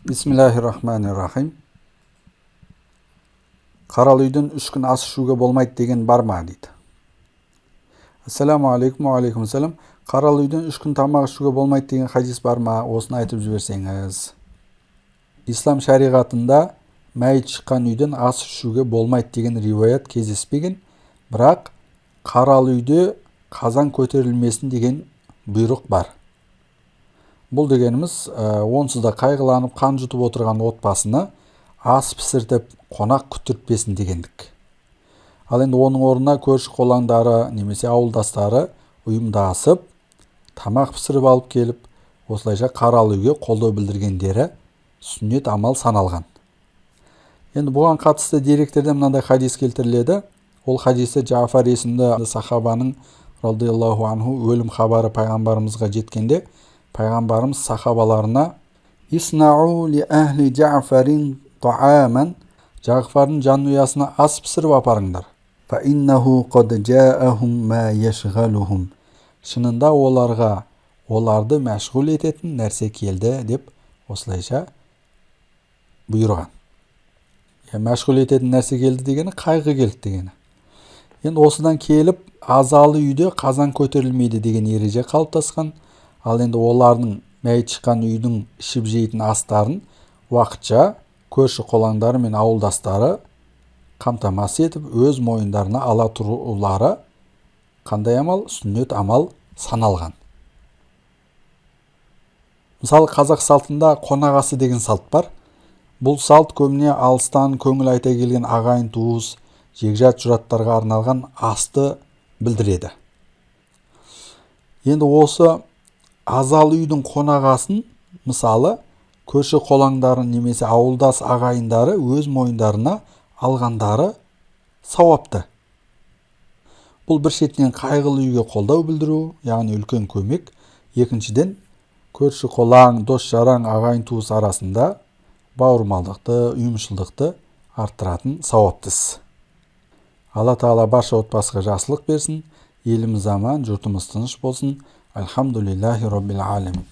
Bismillahirrahmanirrahim. Қаралы үйден 3 күн ас ішуге болмайды деген бар ма дейді. Ассаламу алейкум, алейкум салам. Қаралы үйден 3 күн тамақ ішуге болмайды деген хадис бар ма? Осыны айтып жіберсеңіз. Ислам шариғатында мәйіт шыққан үйден ас ішуге болмайды деген риуаят кездеспеген, бірақ қаралы үйде қазан көтерілмесін деген бұйрық бар. Бұл дегеніміз, онсыз да қайғыланып қан жұтып отырған отбасыны ас пісіртіп қонақ күттіртпесін дегендік. Ал енді оның орнына көрші қолаңдары немесе ауылдастары ұйымдасып тамақ пісіріп алып келіп, осылайша қаралы үйге қолдау білдіргендері сүннет амал саналған. Енді бұған қатысты деректерде мынандай хадис келтіріледі. Ол хадисте Джафар есімді сахабаның радиаллаху анху өлім хабары пайғамбарымызға жеткенде, пайғамбарымыз сахабаларына «Иснау ли ахли Джафарин тааман» Джафардың жанұясына ас пісіріп апарыңдар. «Фа иннаху қад джаахум ма яшғалухум» Шынында оларды мәшғул ететін нәрсе келді деп осылайша бұйырған. Мәшғул ететін нәрсе келді дегені қайғы келді дегені. Енді осыдан келіп азалы үйде қазан көтерілмейді деген ереже қалыптасқан. Ал енді олардың мәйіт шыққан үйдің ішіп жейтін астарын уақытша көрші қолаңдары мен ауылдастары қамтамасыз етіп өз мойындарына ала тұрулары қандай амал? Сүннет амал саналған. Мысалы, қазақ салтында қонақасы деген салт бар. Бұл салт көбіне алыстан көңіл айта келген ағайын туыс, жекжат жұраттарға арналған асты білдіреді. Енді осы азалы үйдің қонақасын, мысалы, көрші қолаңдары немесе ауылдас ағайындары өз мойындарына алғандары сауапты. Бұл бір шетінен қайғылы үйге қолдау білдіру, яғни үлкен көмек. Екіншіден, көрші қолаң, дос жараң, ағайын туыс арасында бауырмалдықты, ұйымшылдықты арттыратын сауапты іс. Алла Тағала барша отбасыға жақсылық берсін, еліміз аман, жұртымыз тыныш болсын. Альхамдулиллахи роббил алемин.